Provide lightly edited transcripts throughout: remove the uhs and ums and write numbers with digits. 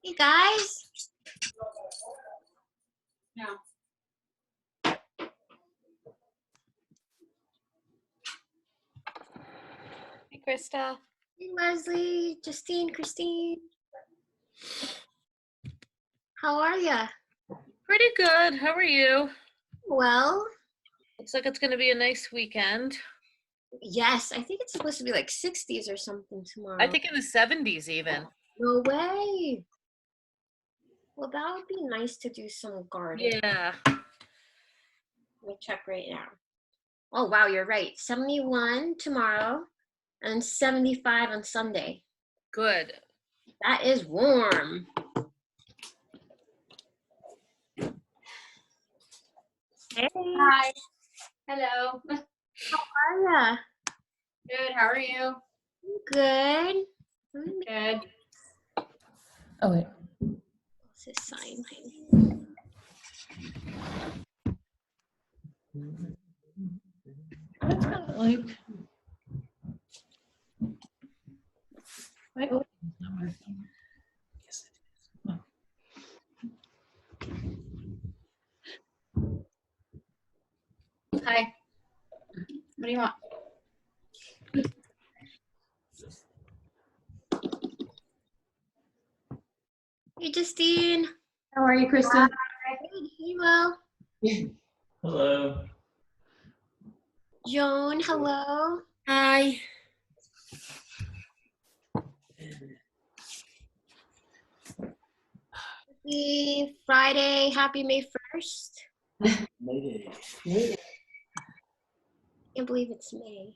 Hey guys. No. Hey, Christa. Hey Leslie, Justine, Christine. How are ya? Pretty good. How are you? Well, Looks like it's going to be a nice weekend. yes, I think it's supposed to be like 60s or something tomorrow. I think in the 70s even. No way. Well, that would be nice to do some gardening. Yeah. Let me check right now. Oh, wow, you're right. 71 tomorrow and 75 on Sunday. Good. That is warm. Hey. Hi. Hello. How are ya? Good. How are you? Good. Good. Oh, wait. What's this sign? Behind? That's kind of like. Wait, oh, it's not working. Yes, it is. Oh. Hi. What do you want? Hey, Justine. How are you, Kristen? Good. Hey, Will. Hello. Joan, hello. Hi. Happy Friday. Happy May 1st. Mayday. Can't believe it's May.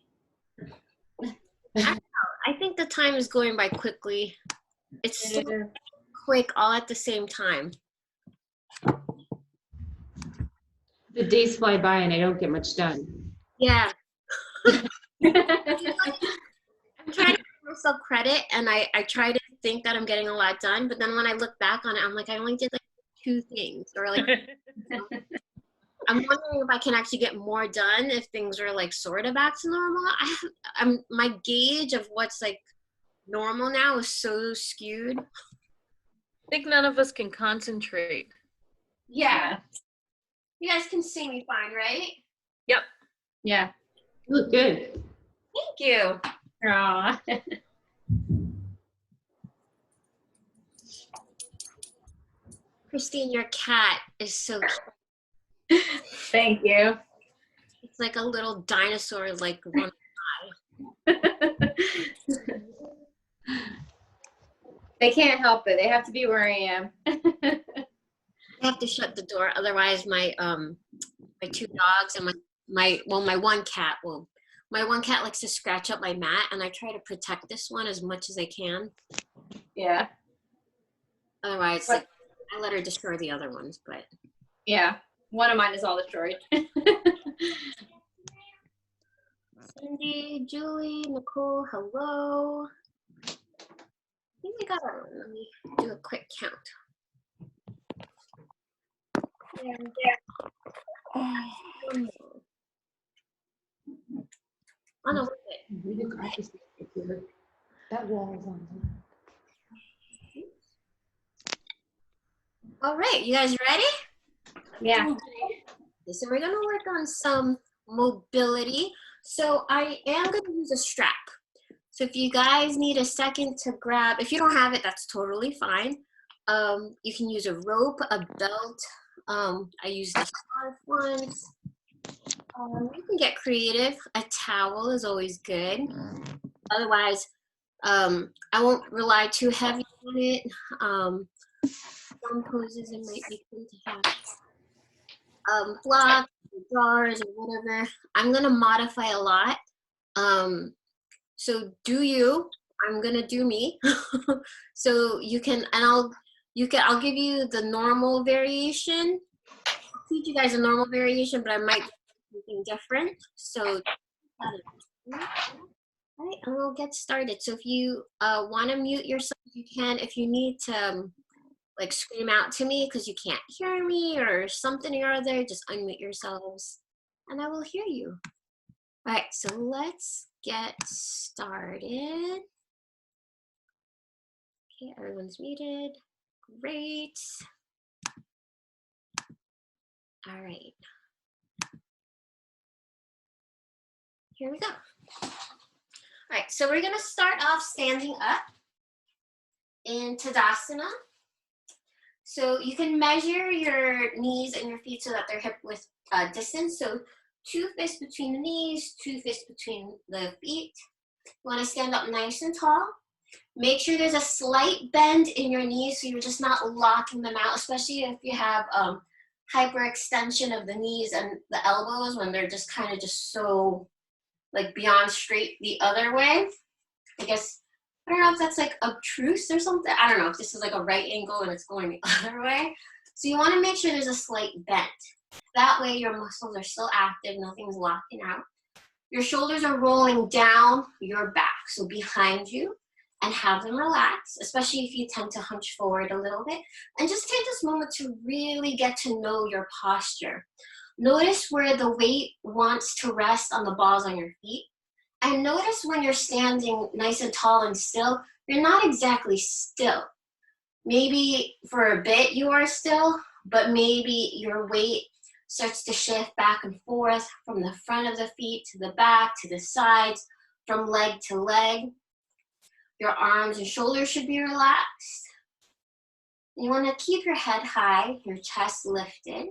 I don't know. I think the time is going by quickly. It's so quick all at the same time. The days fly by and I don't get much done. Yeah. I'm trying to give myself credit and I try to think that I'm getting a lot done, but then when I look back on it, I'm like, I only did like 2 things, or like, I'm wondering if I can actually get more done if things are like sort of back to normal. My gauge of what's like normal now is so skewed. I think none of us can concentrate. Yeah. You guys can see me fine, right? Yep. Yeah. You look good. Thank you. Aw. Christine, your cat is so cute. Thank you. It's like a little dinosaur, like one They can't help it. They have to be where I am. I have to shut the door, otherwise my 2 dogs and my one cat likes to scratch up my mat, and I try to protect this one as much as I can. Yeah. Otherwise, like, I let her destroy the other ones, but Yeah. One of mine is all destroyed. Cindy, Julie, Nicole, hello. I think we got our, let me do a quick count. Oh no, wait. That wall is on. All right, you guys ready? Yeah. Okay, so we're gonna work on some mobility. So I am gonna use a strap. So if you guys need a second to grab, if you don't have it, that's totally fine. You can use a rope, a belt. I use the scarf ones. You can get creative. A towel is always good. Otherwise, I won't rely too heavy on it. Some poses it might be good to have. Blocks, drawers, or whatever. I'm gonna modify a lot. So do you? I'm gonna do me. So you can, and I'll give you the normal variation. I'll teach you guys a normal variation, but I might do something different. So, all right, and we'll get started. So if you want to mute yourself, you can. If you need to like scream out to me because you can't hear me or something or other, just unmute yourselves, and I will hear you. All right, so let's get started. Okay, everyone's muted. Great. All right. Here we go. All right, so we're gonna start off standing up in Tadasana. So you can measure your knees and your feet so that they're hip width distance. So 2 fists between the knees, 2 fists between the feet. You wanna stand up nice and tall. Make sure there's a slight bend in your knees so you're just not locking them out, especially if you have hyperextension of the knees and the elbows when they're just kind of just so like beyond straight the other way. I guess, I don't know if that's like obtuse or something. I don't know if this is like a right angle and it's going the other way. So you want to make sure there's a slight bend. That way your muscles are still active, nothing's locking out. Your shoulders are rolling down your back, so behind you, and have them relax, especially if you tend to hunch forward a little bit. And just take this moment to really get to know your posture. Notice where the weight wants to rest on the balls on your feet. And notice when you're standing nice and tall and still, you're not exactly still. Maybe for a bit you are still, but maybe your weight starts to shift back and forth from the front of the feet to the back, to the sides, from leg to leg. Your arms and shoulders should be relaxed. You want to keep your head high, your chest lifted,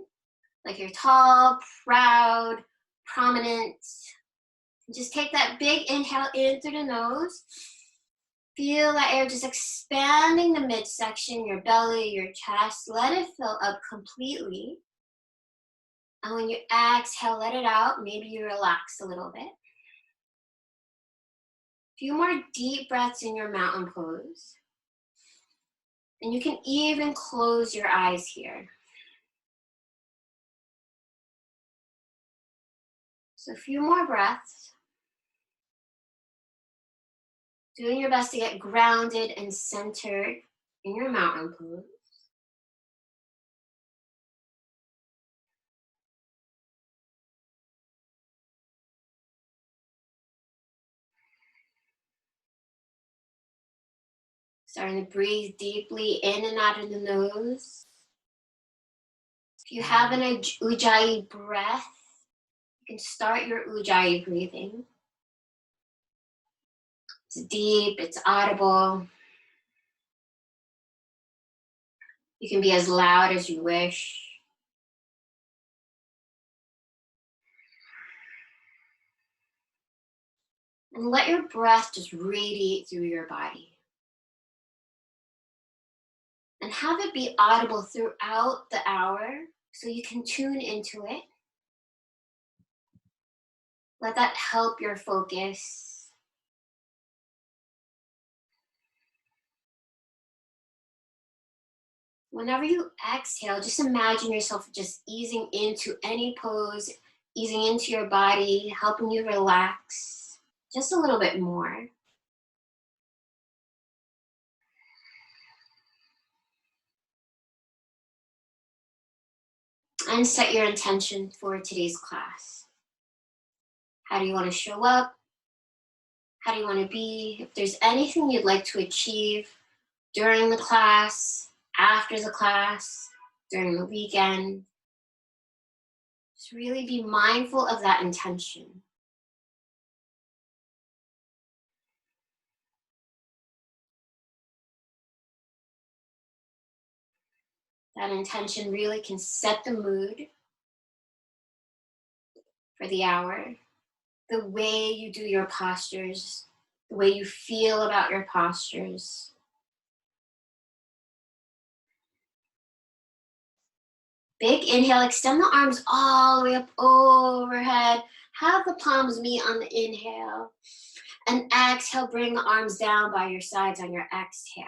like you're tall, proud, prominent. Just take that big inhale in through the nose. Feel that air just expanding the midsection, your belly, your chest. Let it fill up completely. And when you exhale, let it out. Maybe you relax a little bit. Few more deep breaths in your mountain pose. And you can even close your eyes here. So a few more breaths. Doing your best to get grounded and centered in your mountain pose. Starting to breathe deeply in and out of the nose. If you have an Ujjayi breath, you can start your Ujjayi breathing. It's deep, it's audible. You can be as loud as you wish. And let your breath just radiate through your body. And have it be audible throughout the hour so you can tune into it. Let that help your focus. Whenever you exhale, just imagine yourself just easing into any pose, easing into your body, helping you relax just a little bit more. And set your intention for today's class. How do you want to show up? How do you want to be? If there's anything you'd like to achieve during the class, after the class, during the weekend, just really be mindful of that intention. That intention really can set the mood for the hour. The way you do your postures, the way you feel about your postures. Big inhale, extend the arms all the way up overhead. Have the palms meet on the inhale. And exhale, bring the arms down by your sides on your exhale.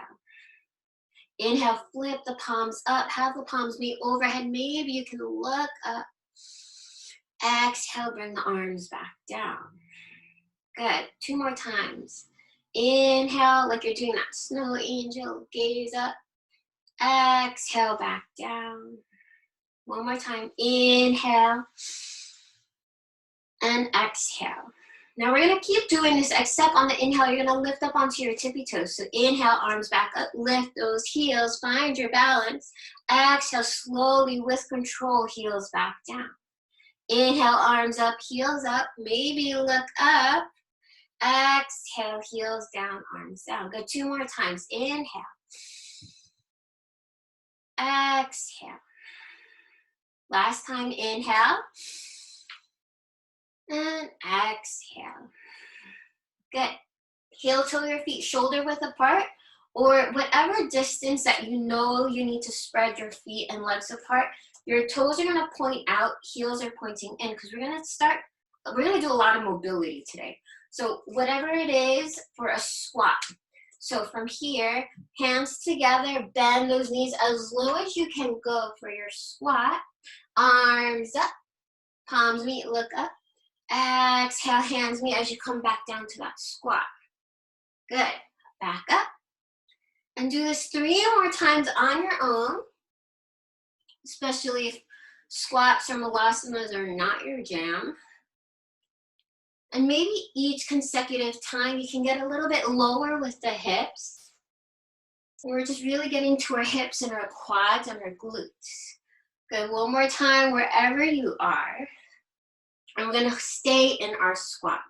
Inhale, flip the palms up, have the palms meet overhead. Maybe you can look up. Exhale, bring the arms back down. Good, 2 more times. Inhale, like you're doing that snow angel, gaze up. Exhale, back down. 1 more time, inhale. And exhale. Now we're gonna keep doing this, except on the inhale, you're gonna lift up onto your tippy toes. So inhale, arms back up, lift those heels, find your balance. Exhale, slowly with control, heels back down. Inhale, arms up, heels up, maybe look up. Exhale, heels down, arms down. Good, 2 more times. Inhale. Exhale. Last time, inhale. And exhale. Good. Heel toe your feet shoulder width apart, or whatever distance that you know you need to spread your feet and legs apart. Your toes are gonna point out, heels are pointing in, because we're gonna do a lot of mobility today. So whatever it is for a squat. So from here, hands together, bend those knees as low as you can go for your squat. Arms up, palms meet, look up. Exhale, hands meet as you come back down to that squat. Good. Back up. And do this 3 more times on your own, especially if squats or malasanas are not your jam. And maybe each consecutive time you can get a little bit lower with the hips. We're just really getting to our hips and our quads and our glutes. Good, 1 more time wherever you are. And we're gonna stay in our squat.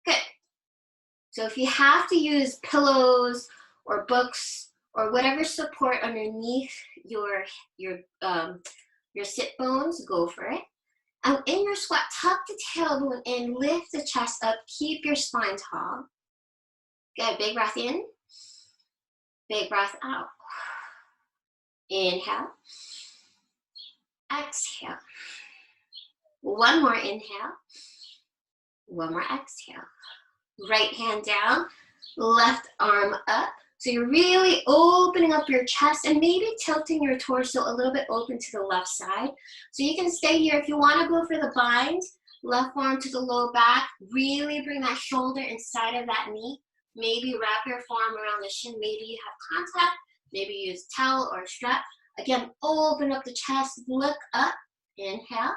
Good. So if you have to use pillows or books or whatever support underneath your sit bones, go for it. And in your squat, tuck the tailbone in, lift the chest up, keep your spine tall. Good, big breath in, big breath out. Inhale, exhale. 1 more inhale, 1 more exhale. Right hand down, left arm up. So you're really opening up your chest and maybe tilting your torso a little bit open to the left side. So you can stay here. If you want to go for the bind, left arm to the low back, really bring that shoulder inside of that knee. Maybe wrap your forearm around the shin. Maybe you have contact. Maybe use towel or strap. Again, open up the chest, look up. Inhale,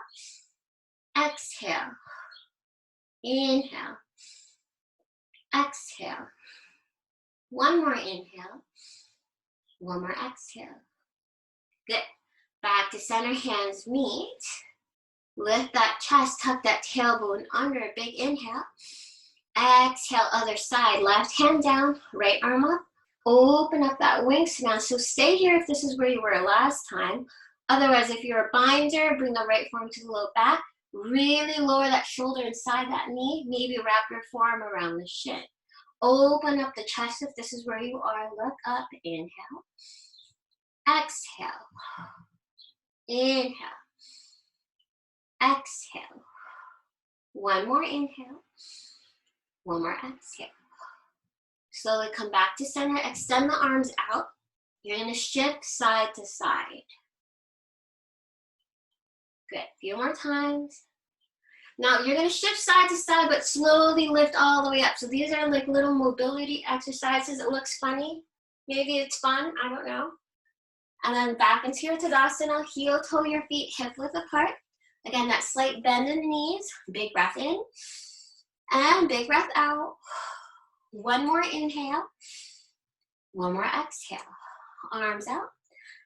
exhale, inhale, exhale. 1 more inhale, 1 more exhale. Good. Back to center, hands meet. Lift that chest, tuck that tailbone under, big inhale. Exhale, other side, left hand down, right arm up. Open up that wingspan. So stay here if this is where you were last time. Otherwise, if you're a binder, bring the right forearm to the low back. Really lower that shoulder inside that knee. Maybe wrap your forearm around the shin. Open up the chest if this is where you are. Look up, inhale. Exhale. Inhale. Exhale. 1 more inhale. 1 more exhale. Slowly come back to center. Extend the arms out. You're going to shift side to side. Good. A few more times. Now you're going to shift side to side, but slowly lift all the way up. So these are like little mobility exercises. It looks funny. Maybe it's fun. I don't know. And then back into your Tadasana. Heel toe your feet hip width apart. Again, that slight bend in the knees. Big breath in. And big breath out. 1 more inhale. 1 more exhale. Arms out.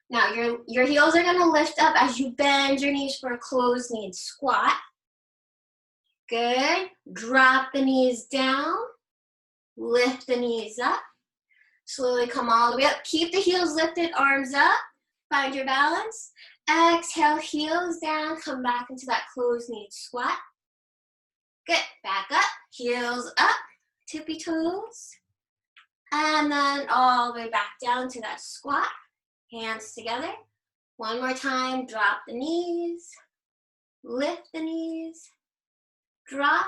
Now your heels are going to lift up as you bend your knees for a closed knee squat. Good. Drop the knees down. Lift the knees up. Slowly come all the way up. Keep the heels lifted, arms up. Find your balance. Exhale, heels down. Come back into that closed knee squat. Good. Back up. Heels up. Tippy toes. And then all the way back down to that squat. Hands together. 1 more time. Drop the knees. Lift the knees. Drop,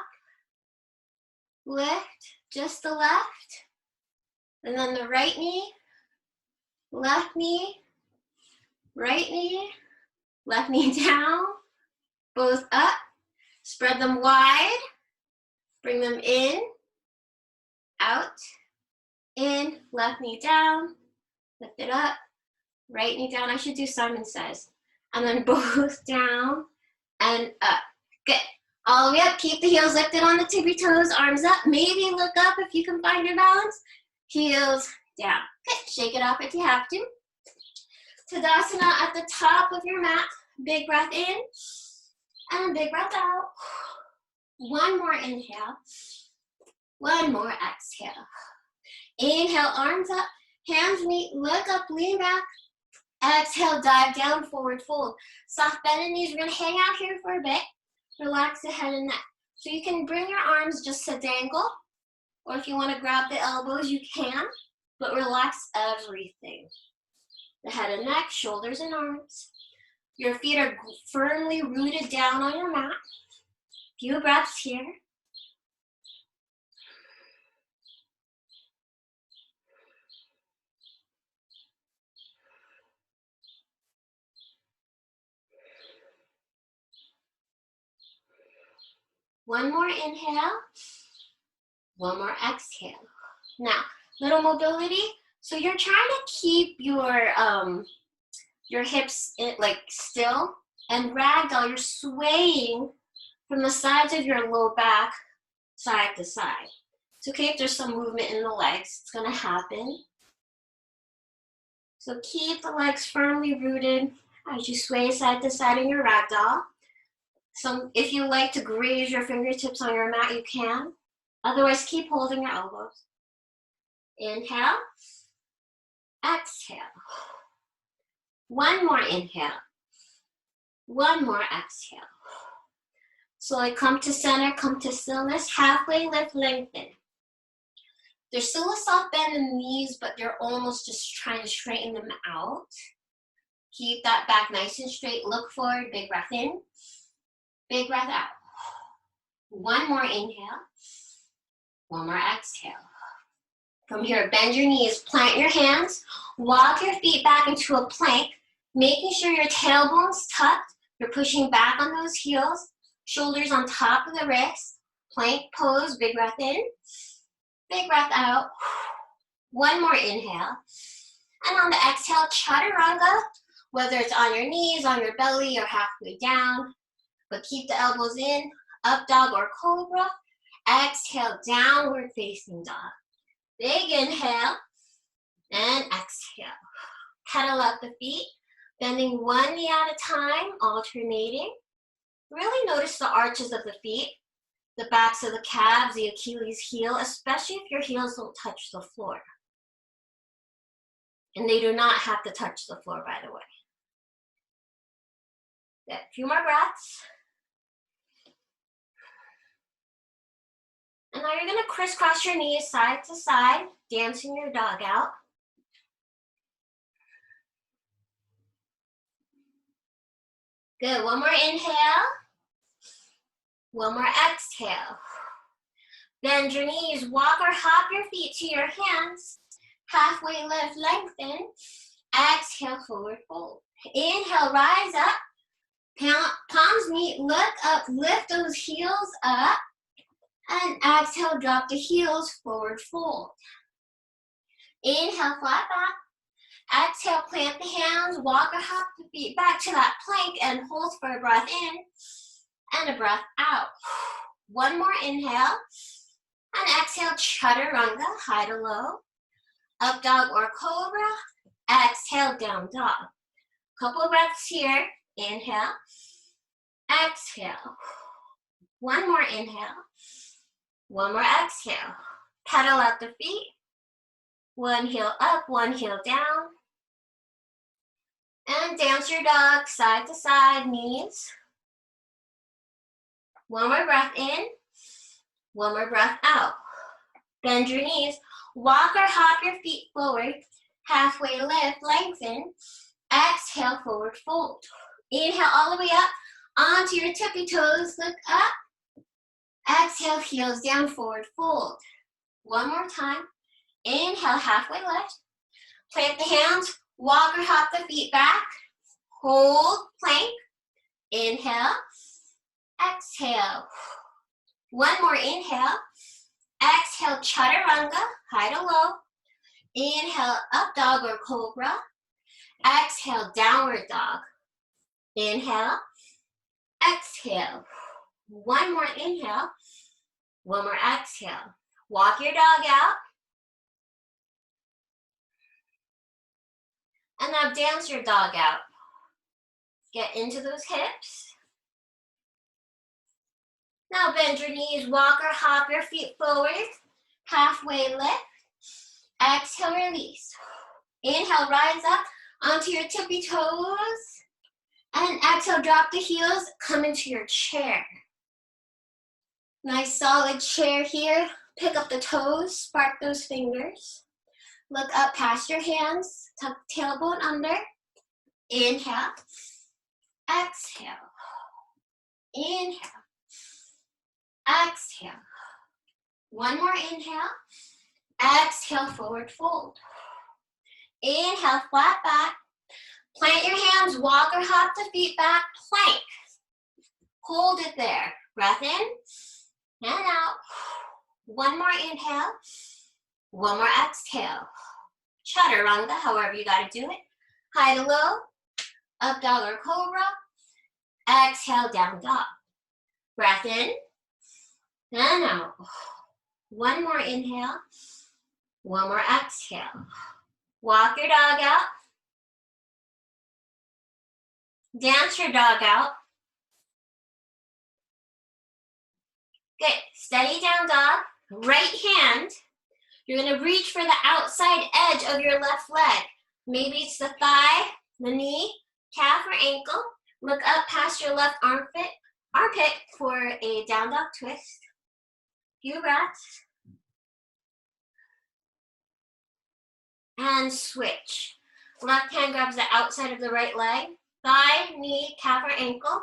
lift, just the left, and then the right knee, left knee, right knee, left knee down, both up, spread them wide, bring them in, out, in, left knee down, lift it up, right knee down. I should do Simon Says. And then both down and up. Good. All the way up. Keep the heels lifted on the tippy toes, arms up. Maybe look up if you can find your balance. Heels down. Good. Shake it off if you have to. Tadasana at the top of your mat. Big breath in and big breath out. One more inhale. One more exhale. Inhale, arms up, hands meet, look up, lean back. Exhale, dive down, forward fold. Soft bend in knees. We're going to hang out here for a bit. Relax the head and neck. So you can bring your arms just to dangle, or if you want to grab the elbows, you can, but relax everything. The head and neck, shoulders and arms. Your feet are firmly rooted down on your mat. Few breaths here. One more inhale, one more exhale. Now, little mobility. So you're trying to keep your hips like still, and ragdoll, you're swaying from the sides of your low back side to side. It's okay if there's some movement in the legs, it's gonna happen. So keep the legs firmly rooted as you sway side to side in your ragdoll. If you like to graze your fingertips on your mat, you can. Otherwise, keep holding your elbows. Inhale, exhale. One more inhale, one more exhale. Slowly come to center, come to stillness, halfway lift, lengthen. There's still a soft bend in the knees, but you're almost just trying to straighten them out. Keep that back nice and straight, look forward, big breath in. Big breath out. One more inhale. One more exhale. From here, bend your knees, plant your hands, walk your feet back into a plank, making sure your tailbone's tucked. You're pushing back on those heels, shoulders on top of the wrists. Plank pose, big breath in, big breath out. One more inhale. And on the exhale, chaturanga, whether it's on your knees, on your belly, or halfway down. But keep the elbows in, up dog or cobra. Exhale, downward facing dog. Big inhale and exhale. Pedal up the feet, bending one knee at a time, alternating. Really notice the arches of the feet, the backs of the calves, the Achilles heel, especially if your heels don't touch the floor. And they do not have to touch the floor, by the way. Good. A few more breaths. And now you're going to crisscross your knees side to side, dancing your dog out. Good. One more inhale. One more exhale. Bend your knees, walk or hop your feet to your hands. Halfway lift, lengthen. Exhale, forward fold. Inhale, rise up. Palms meet, look up, lift those heels up. And exhale, drop the heels, forward fold. Inhale, flat back. Exhale, plant the hands, walk or hop the feet back to that plank and hold for a breath in and a breath out. One more inhale. And exhale, chaturanga, high to low. Up dog or cobra. Exhale, down dog. Couple of breaths here. Inhale. Exhale. One more inhale. One more exhale. Pedal out the feet. One heel up, one heel down. And dance your dog side to side, knees. One more breath in. One more breath out. Bend your knees. Walk or hop your feet forward. Halfway lift, lengthen. Exhale, forward fold. Inhale all the way up onto your tippy toes. Look up. Exhale, heels down, forward fold. One more time. Inhale, halfway lift. Plant the hands, walk or hop the feet back. Hold, plank. Inhale, exhale. One more inhale. Exhale, chaturanga, high to low. Inhale, up dog or cobra. Exhale, downward dog. Inhale, exhale. One more inhale. One more exhale. Walk your dog out. And now dance your dog out. Get into those hips. Now bend your knees, walk or hop your feet forward. Halfway lift. Exhale, release. Inhale, rise up onto your tippy toes. And exhale, drop the heels, come into your chair. Nice solid chair here. Pick up the toes, spark those fingers. Look up past your hands, tuck tailbone under. Inhale, exhale, inhale, exhale. One more inhale, exhale, forward fold. Inhale, flat back. Plant your hands, walk or hop the feet back, plank. Hold it there. Breath in and out. One more inhale, one more exhale. Chaturanga, however you gotta do it. High to low, up dog or cobra. Exhale, down dog. Breath in and out. One more inhale, one more exhale. Walk your dog out. Dance your dog out. Good. Steady down dog. Right hand. You're going to reach for the outside edge of your left leg. Maybe it's the thigh, the knee, calf, or ankle. Look up past your left armpit for a down dog twist. Few breaths. And switch. Left hand grabs the outside of the right leg. Thigh, knee, calf, or ankle.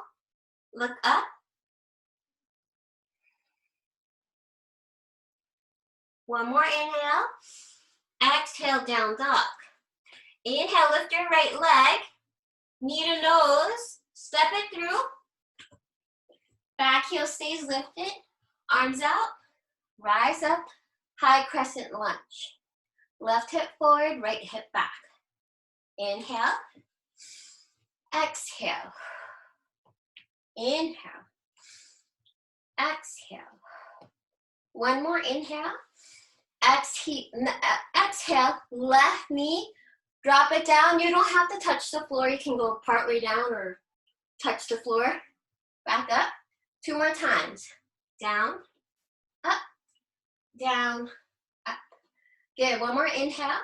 Look up. One more inhale. Exhale, down dog. Inhale, lift your right leg. Knee to nose. Step it through. Back heel stays lifted. Arms out. Rise up. High crescent lunge. Left hip forward, right hip back. Inhale. Exhale. Inhale. Exhale. One more inhale. Exhale, left knee. Drop it down. You don't have to touch the floor. You can go partway down or touch the floor. Back up. Two more times. Down, up, down, up. Good. One more inhale.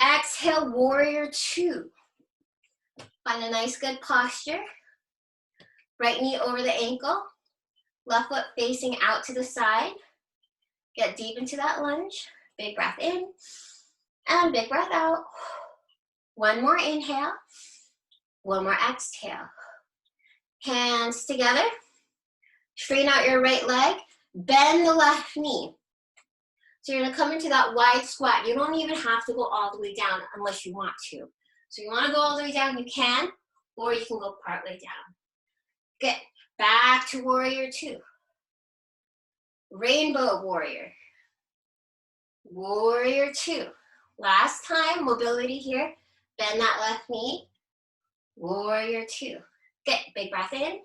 Exhale, warrior two. Find a nice good posture. Right knee over the ankle. Left foot facing out to the side. Get deep into that lunge. Big breath in and big breath out. One more inhale. One more exhale. Hands together. Straighten out your right leg. Bend the left knee. So you're going to come into that wide squat. You don't even have to go all the way down unless you want to. So you want to go all the way down, you can, or you can go partway down. Good. Back to warrior two. Rainbow warrior. Warrior two. Last time, mobility here. Bend that left knee. Warrior two. Good. Big breath in.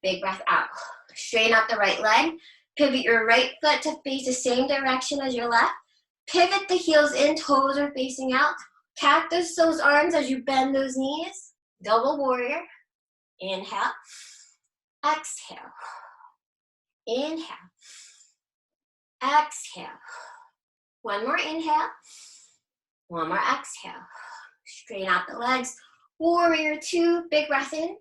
Big breath out. Straighten out the right leg. Pivot your right foot to face the same direction as your left. Pivot the heels in, toes are facing out. Cactus those arms as you bend those knees. Double warrior. Inhale. Exhale. Inhale. Exhale. One more inhale. One more exhale. Straighten out the legs. Warrior two. Big breath in.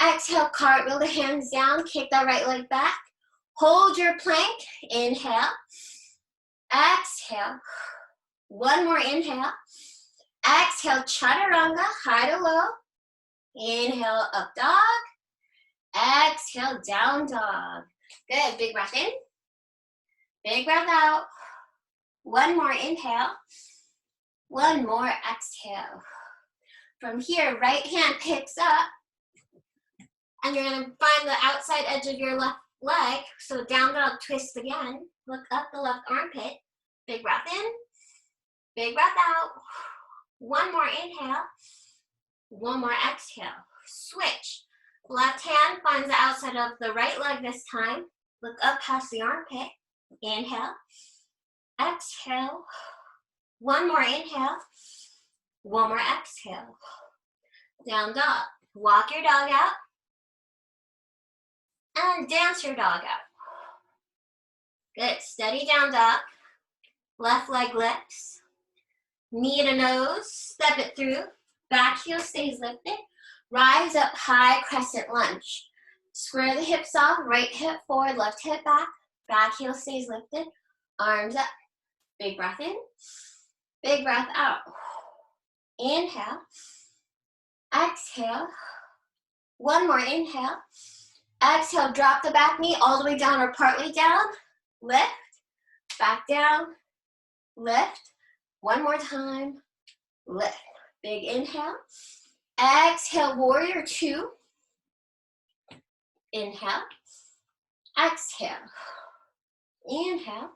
Exhale, cartwheel the hands down. Kick that right leg back. Hold your plank. Inhale. Exhale. One more inhale. Exhale, chaturanga, high to low. Inhale, up dog. Exhale, down dog. Good. Big breath in. Big breath out. One more inhale. One more exhale. From here, right hand picks up. And you're going to find the outside edge of your left leg. So down dog twist again. Look up the left armpit. Big breath in. Big breath out. One more inhale. One more exhale. Switch. Left hand finds the outside of the right leg this time. Look up past the armpit. Inhale. Exhale. One more inhale. One more exhale. Down dog. Walk your dog out. And dance your dog out. Good. Steady down dog. Left leg lifts. Knee to nose. Step it through. Back heel stays lifted. Rise up high crescent lunge. Square the hips off. Right hip forward. Left hip back. Back heel stays lifted. Arms up. Big breath in. Big breath out. Inhale. Exhale. One more inhale. Exhale, drop the back knee all the way down or partly down. Lift. Back down. Lift. One more time. Lift. Big inhale. Exhale, warrior two. Inhale. Exhale. Inhale.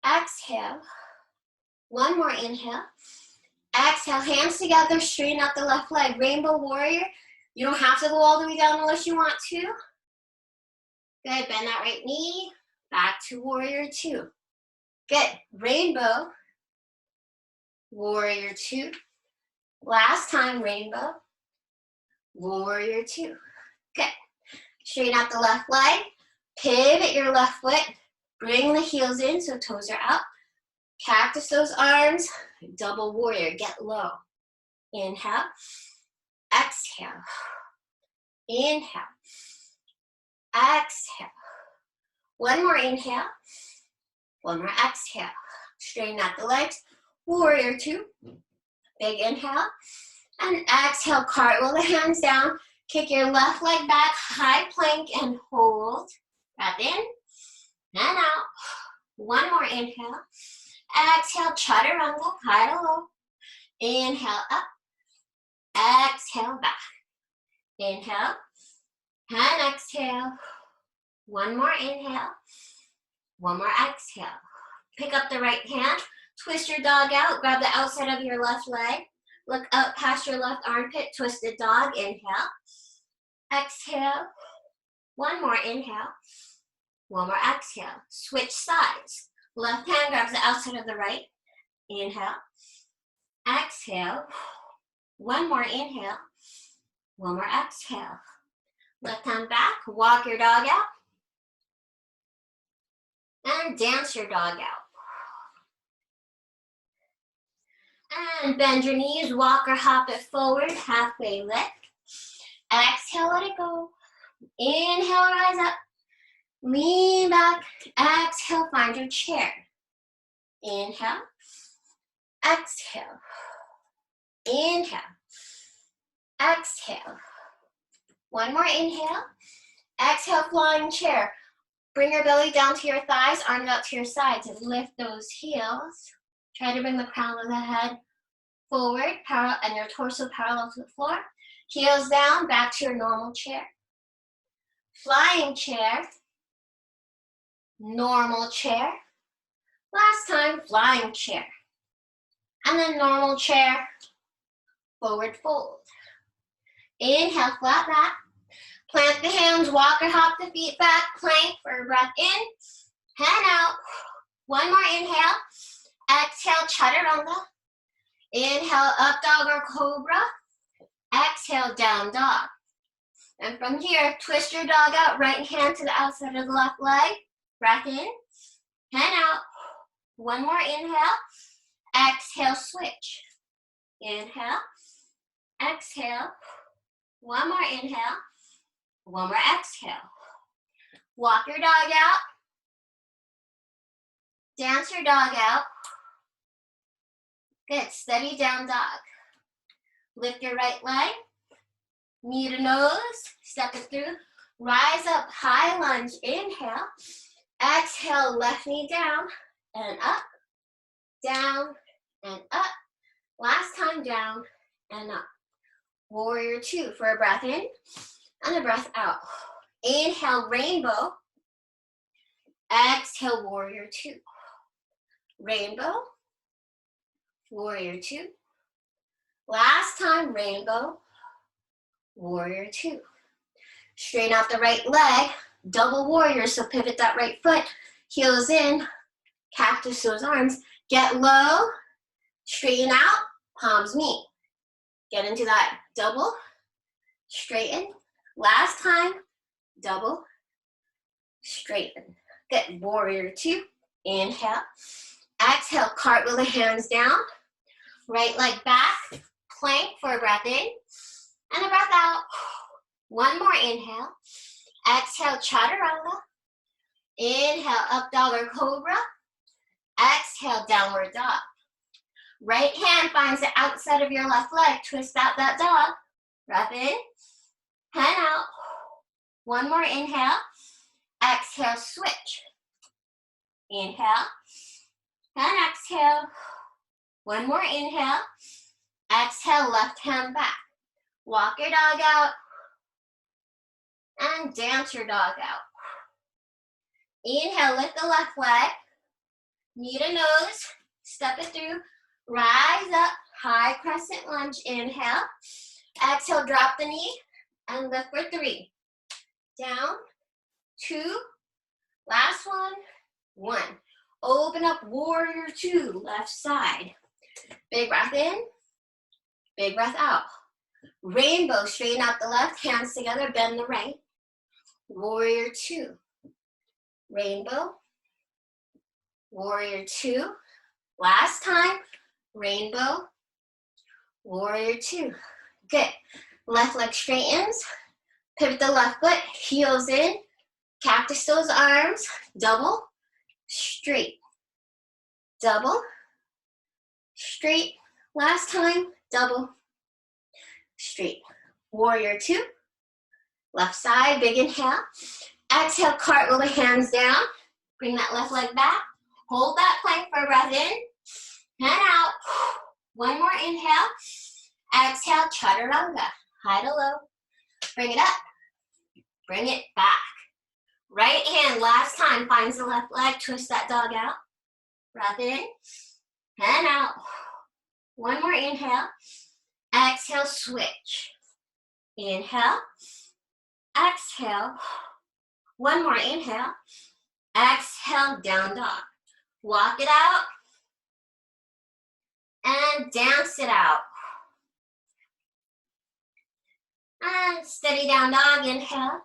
Exhale. One more inhale. Exhale, hands together, straighten out the left leg. Rainbow warrior. You don't have to go all the way down unless you want to. Good, bend that right knee. Back to warrior two. Good, rainbow. Warrior two. Last time, rainbow. Warrior two. Good. Straighten out the left leg. Pivot your left foot. Bring the heels in so toes are out. Cactus those arms. Double warrior. Get low. Inhale. Exhale. Inhale. Exhale. One more inhale. One more exhale. Straighten out the legs. Warrior two. Big inhale. And exhale. Cartwheel the hands down. Kick your left leg back. High plank and hold. Breath in and out. One more inhale. Exhale. Chaturanga. High to low. Inhale up. Exhale back. Inhale and exhale. One more inhale. One more exhale. Pick up the right hand. Twist your dog out. Grab the outside of your left leg. Look up past your left armpit. Twisted dog. Inhale. Exhale. One more inhale. One more exhale. Switch sides. Left hand grabs the outside of the right. Inhale. Exhale. One more inhale. One more exhale. Left hand back. Walk your dog out. And dance your dog out. And bend your knees. Walk or hop it forward. Halfway lift. Exhale, let it go. Inhale, rise up. Lean back. Exhale, find your chair. Inhale. Exhale. Inhale. Exhale. One more inhale. Exhale, flying chair. Bring your belly down to your thighs, arms out to your sides, and lift those heels. Try to bring the crown of the head forward, parallel, and your torso parallel to the floor. Heels down, back to your normal chair. Flying chair. Normal chair. Last time, flying chair. And then normal chair. Forward fold. Inhale, flat back. Plant the hands, walk or hop the feet back. Plank for a breath in. Hand out. One more inhale. Exhale, chaturanga. Inhale, up dog or cobra. Exhale, down dog. And from here, twist your dog out. Right hand to the outside of the left leg. Breath in. Hand out. One more inhale. Exhale, switch. Inhale. Exhale. One more inhale. One more exhale. Walk your dog out. Dance your dog out. Good. Steady down dog. Lift your right leg. Knee to nose. Step it through. Rise up. High lunge. Inhale. Exhale. Left knee down and up. Down and up. Last time down and up. Warrior two for a breath in and a breath out. Inhale, rainbow. Exhale, warrior two. Rainbow. Warrior two. Last time, rainbow. Warrior two. Straighten out the right leg. Double warrior, so pivot that right foot. Heels in. Cactus those arms. Get low. Straighten out. Palms meet. Get into that double. Straighten. Last time. Double. Straighten. Good. Warrior 2. Inhale. Exhale. Cartwheel the hands down. Right leg back. Plank for a breath in. And a breath out. One more inhale. Exhale, chaturanga. Inhale, up dog or cobra. Exhale, downward dog. Right hand finds the outside of your left leg. Twist out that dog. Breath in. Hand out. One more inhale. Exhale, switch. Inhale. And exhale. One more inhale. Exhale, left hand back. Walk your dog out. And dance your dog out. Inhale, lift the left leg. Knee to nose. Step it through. Rise up. High crescent lunge. Inhale. Exhale, drop the knee. And lift for 3. Down. 2. Last one. 1. Open up, warrior 2. Left side. Big breath in. Big breath out. Rainbow, straighten out the left, hands together, bend the right. Warrior 2. Rainbow. Warrior 2. Last time. Rainbow. Warrior 2. Good. Left leg straightens. Pivot the left foot, heels in. Cactus those arms. Double. Straight. Double. Straight. Last time. Double. Straight. Warrior 2. Left side, big inhale. Exhale, cartwheel the hands down. Bring that left leg back. Hold that plank for a breath in. And out. One more inhale. Exhale, chaturanga. High to low. Bring it up. Bring it back. Right hand, last time, finds the left leg. Twist that dog out. Breath in. And out. One more inhale. Exhale, switch. Inhale. Exhale. One more inhale. Exhale, down dog. Walk it out. And dance it out. And steady down dog, inhale.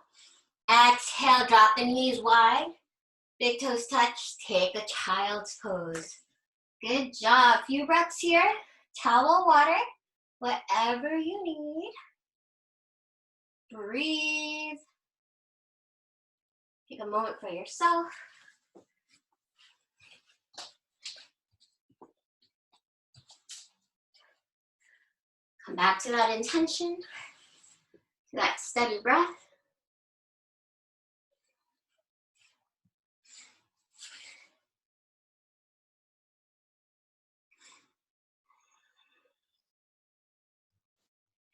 Exhale, drop the knees wide. Big toes touch, take a child's pose. Good job. Few breaths here. Towel, water, whatever you need. Breathe. Take a moment for yourself. Come back to that intention, to that steady breath.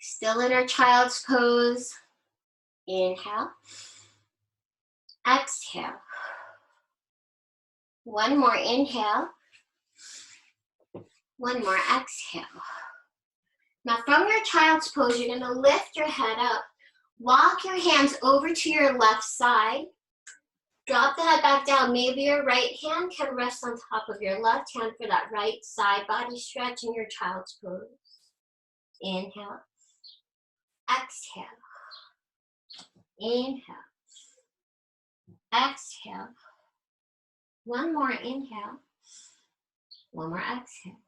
Still in our child's pose. Inhale. Exhale. One more inhale. One more exhale. Now from your child's pose, you're gonna lift your head up. Walk your hands over to your left side. Drop the head back down. Maybe your right hand can rest on top of your left hand for that right side body stretch in your child's pose. Inhale. Exhale. Inhale. Exhale. One more inhale. One more exhale.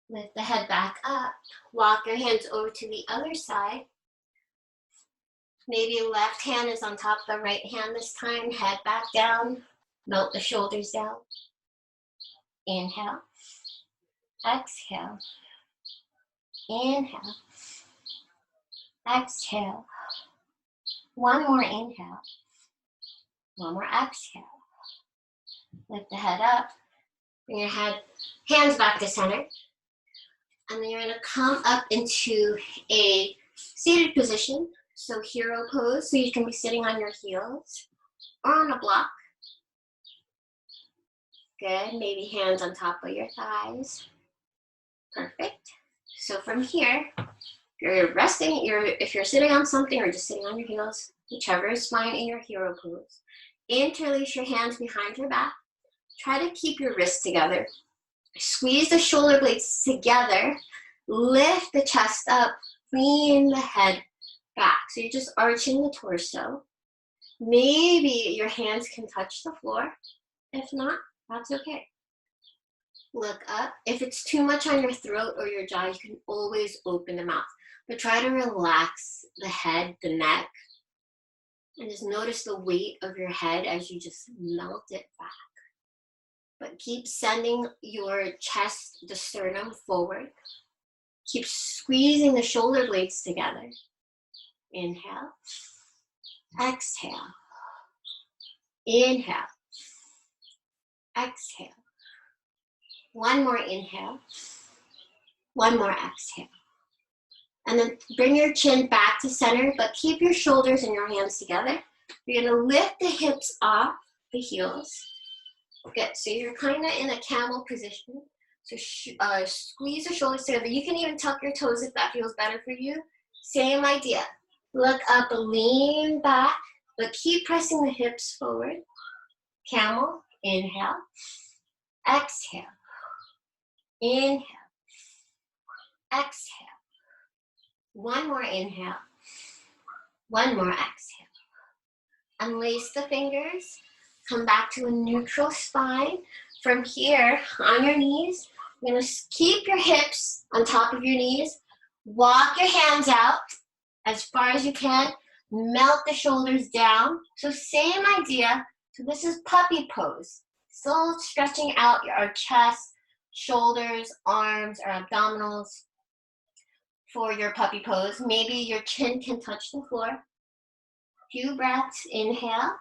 Lift the head back up. Walk your hands over to the other side. Maybe left hand is on top of the right hand this time. Head back down. Melt the shoulders down. Inhale. Exhale. Inhale. Exhale. One more inhale. One more exhale. Lift the head up. Bring your hands back to center. And then you're gonna come up into a seated position. So hero pose, so you can be sitting on your heels or on a block. Good, maybe hands on top of your thighs. Perfect. So from here, You're resting, if you're sitting on something or just sitting on your heels, whichever is fine in your hero pose. Interlace your hands behind your back. Try to keep your wrists together. Squeeze the shoulder blades together. Lift the chest up. Lean the head back. So you're just arching the torso. Maybe your hands can touch the floor. If not, that's okay. Look up. If it's too much on your throat or your jaw, you can always open the mouth. But try to relax the head, the neck, and just notice the weight of your head as you just melt it back. But keep sending your chest, the sternum forward. Keep squeezing the shoulder blades together. Inhale. Exhale. Inhale. Exhale. One more inhale. One more exhale. And then bring your chin back to center, but keep your shoulders and your hands together. You're gonna lift the hips off the heels. Good, so you're kind of in a camel position. So squeeze the shoulders together. You can even tuck your toes if that feels better for you. Same idea. Look up, lean back, but keep pressing the hips forward. Camel, inhale. Exhale. Inhale. Exhale. One more inhale. One more exhale. Unlace the fingers. Come back to a neutral spine. From here, on your knees, you're going to keep your hips on top of your knees. Walk your hands out as far as you can. Melt the shoulders down. So same idea. So this is puppy pose. Still stretching out our chest, shoulders, arms, or abdominals for your puppy pose. Maybe your chin can touch the floor. Few breaths. Inhale.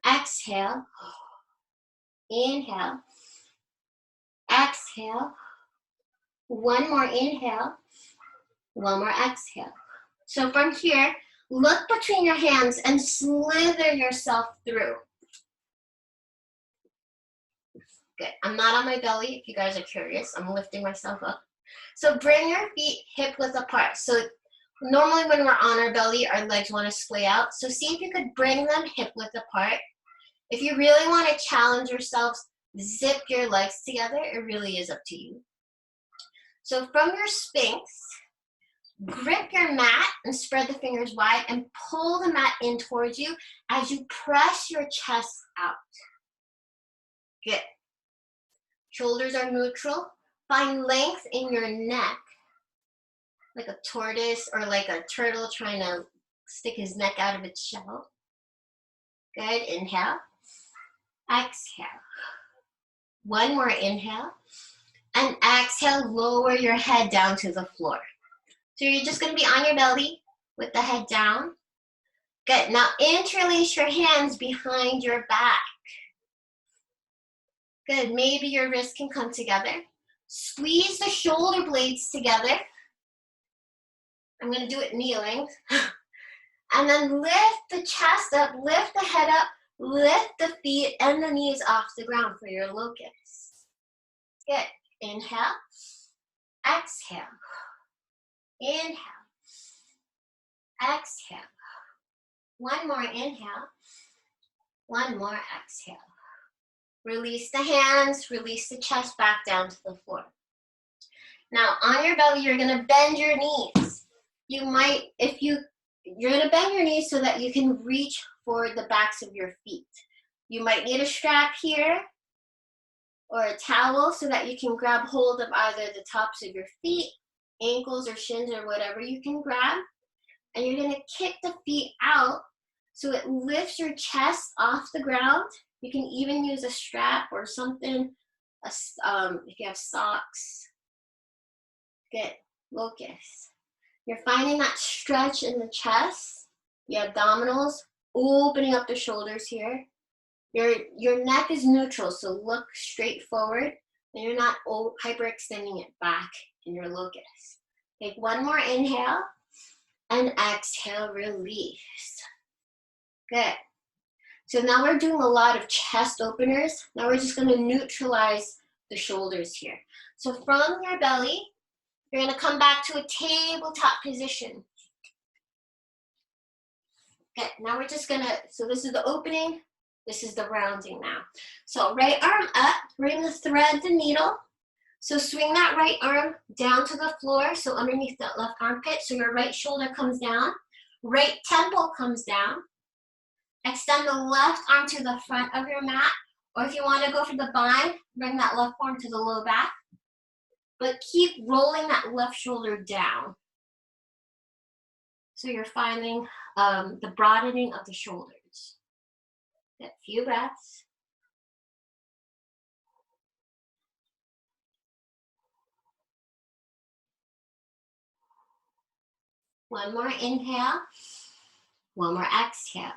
Exhale. Inhale. Exhale. One more inhale. One more exhale. So from here, look between your hands and slither yourself through. Good. I'm not on my belly if you guys are curious. I'm lifting myself up. So bring your feet hip width apart. So normally when we're on our belly, our legs want to splay out. So see if you could bring them hip width apart. If you really want to challenge yourselves, zip your legs together. It really is up to you. So from your Sphinx, grip your mat and spread the fingers wide and pull the mat in towards you as you press your chest out. Good. Shoulders are neutral. Find length in your neck, like a tortoise or like a turtle trying to stick his neck out of its shell. Good. Inhale. Exhale. One more inhale. And exhale, lower your head down to the floor. So you're just going to be on your belly with the head down. Good. Now interlace your hands behind your back. Good. Maybe your wrists can come together. Squeeze the shoulder blades together. I'm going to do it kneeling. And then lift the chest up, lift the head up, lift the feet and the knees off the ground for your locust. Good. Inhale. Exhale. Inhale. Exhale. One more inhale. One more exhale. Release the hands, release the chest back down to the floor. Now on your belly, you're gonna bend your knees. You might, you're gonna bend your knees so that you can reach for the backs of your feet. You might need a strap here or a towel so that you can grab hold of either the tops of your feet, ankles or shins or whatever you can grab. And you're gonna kick the feet out so it lifts your chest off the ground. You can even use a strap or something, if you have socks. Good. Locust. You're finding that stretch in the chest, the abdominals, opening up the shoulders here. Your neck is neutral, so look straight forward, and you're not hyperextending it back in your locust. Take one more inhale, and exhale, release. Good. So now we're doing a lot of chest openers. Now we're just going to neutralize the shoulders here. So from your belly, You're gonna come back to a tabletop position. Okay, now we're just gonna, so this is the opening, this is the rounding now. So right arm up, we're gonna thread the needle. So swing that right arm down to the floor, so underneath that left armpit, so your right shoulder comes down, right temple comes down. Extend the left arm to the front of your mat, or if you wanna go for the bind, bring that left arm to the low back, but keep rolling that left shoulder down. So you're finding the broadening of the shoulders. Get a few breaths. One more inhale, one more exhale.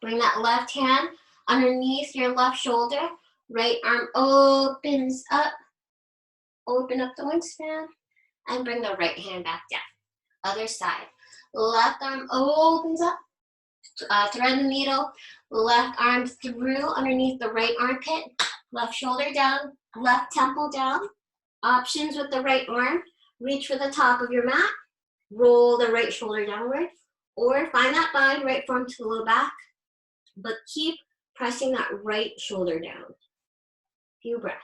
Bring that left hand underneath your left shoulder, right arm opens up, open up the wingspan, and bring the right hand back down. Other side. Left arm opens up, thread the needle, left arm through underneath the right armpit, left shoulder down, left temple down. Options with the right arm, reach for the top of your mat, roll the right shoulder downward, or find that bind, right forearm to the low back, but keep pressing that right shoulder down. Few breaths.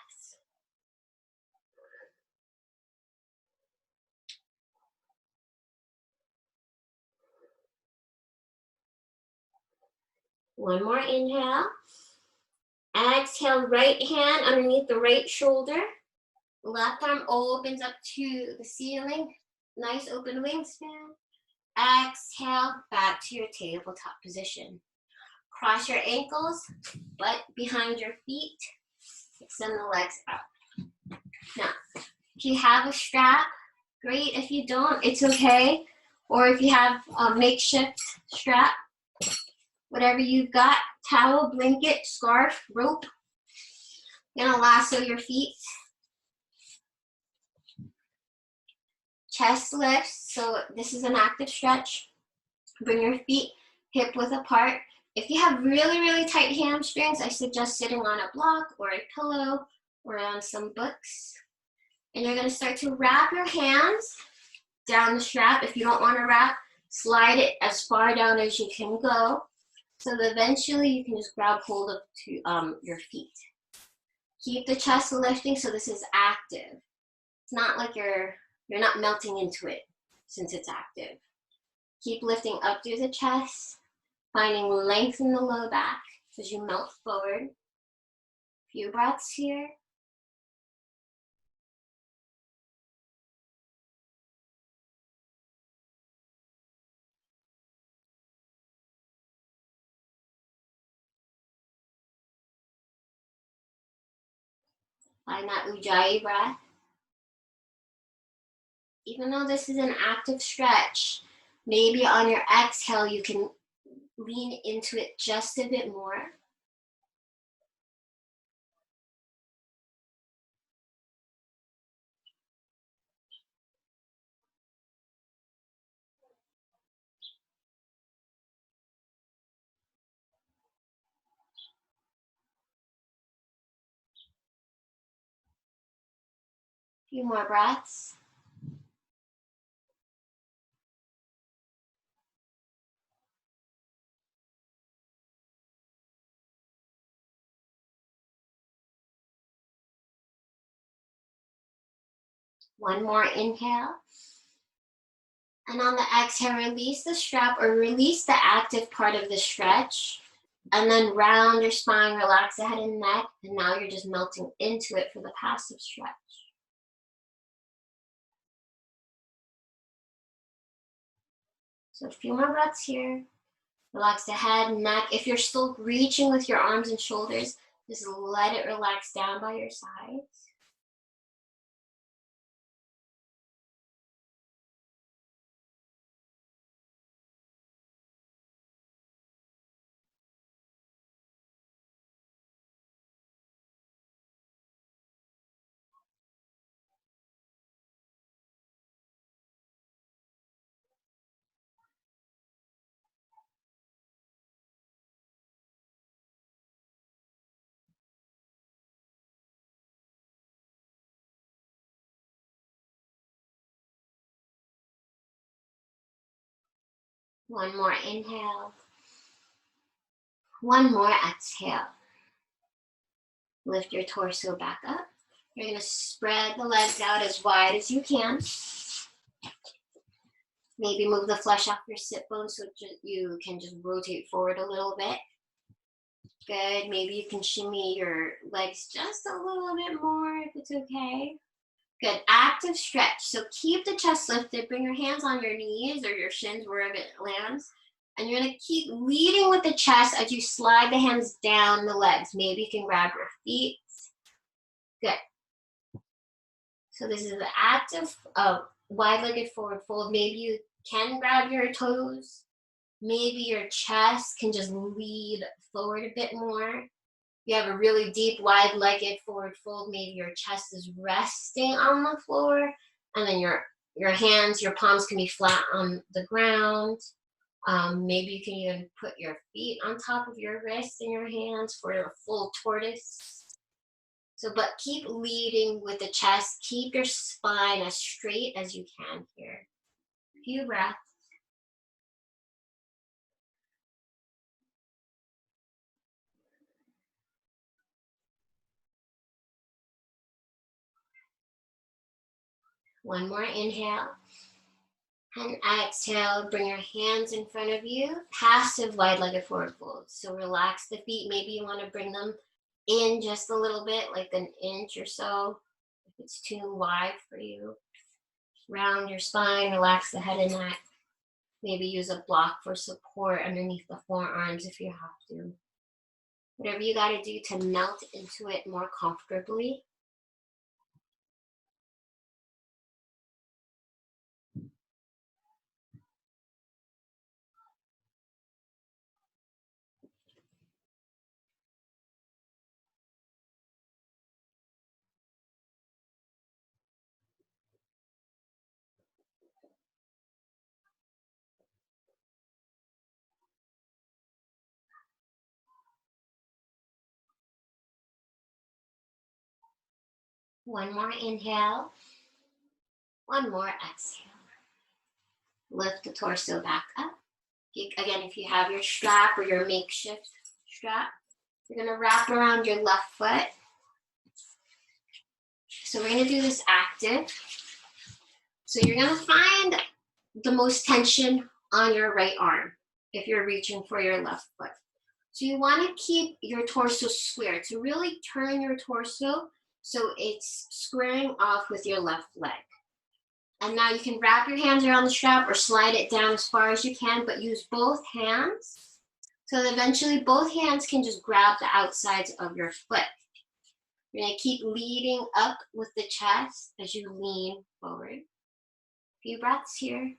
One more inhale. Exhale, right hand underneath the right shoulder. Left arm opens up to the ceiling. Nice open wingspan. Exhale, back to your tabletop position. Cross your ankles, butt behind your feet. Extend the legs out. Now, if you have a strap, great. If you don't, it's okay. Or if you have a makeshift strap, whatever you've got, towel, blanket, scarf, rope. You're gonna lasso your feet. Chest lifts, so this is an active stretch. Bring your feet hip width apart. If you have really, really tight hamstrings, I suggest sitting on a block or a pillow or on some books. And you're gonna start to wrap your hands down the strap. If you don't wanna wrap, slide it as far down as you can go, so that eventually you can just grab hold of your feet. Keep the chest lifting, so this is active. It's not like you're not melting into it since it's active. Keep lifting up through the chest, finding length in the low back as you melt forward. Few breaths here. Find that Ujjayi breath. Even though this is an active stretch, maybe on your exhale you can lean into it just a bit more. Few more breaths. One more inhale. And on the exhale, release the strap or release the active part of the stretch. And then round your spine, relax the head and neck. And now you're just melting into it for the passive stretch. So a few more breaths here. Relax the head, neck. If you're still reaching with your arms and shoulders, just let it relax down by your sides. One more inhale. One more exhale. Lift your torso back up. You're going to spread the legs out as wide as you can. Maybe move the flesh off your sit bones so you can just rotate forward a little bit. Good. Maybe you can shimmy your legs just a little bit more if it's okay. Good. Active stretch. So keep the chest lifted. Bring your hands on your knees or your shins, wherever it lands. And you're going to keep leading with the chest as you slide the hands down the legs. Maybe you can grab your feet. Good. So this is the active wide-legged forward fold. Maybe you can grab your toes. Maybe your chest can just lead forward a bit more. You have a really deep wide-legged forward fold. Maybe your chest is resting on the floor, and then your hands, your palms can be flat on the ground. Maybe you can even put your feet on top of your wrists and your hands for a full tortoise. So, but keep leading with the chest. Keep your spine as straight as you can here. A few breaths. One more inhale. And exhale, bring your hands in front of you. Passive wide-legged forward fold. So relax the feet. Maybe you want to bring them in just a little bit, like an inch or so, if it's too wide for you. Round your spine, relax the head and neck. Maybe use a block for support underneath the forearms if you have to. Whatever you got to do to melt into it more comfortably. One more inhale. One more exhale. Lift the torso back up. Again, if you have your strap or your makeshift strap, you're going to wrap around your left foot. So we're going to do this active. So you're going to find the most tension on your right arm if you're reaching for your left foot. So you want to keep your torso square, to really turn your torso so it's squaring off with your left leg. And now you can wrap your hands around the strap or slide it down as far as you can, but use both hands so that eventually both hands can just grab the outsides of your foot. You're going to keep leading up with the chest as you lean forward. Few breaths here.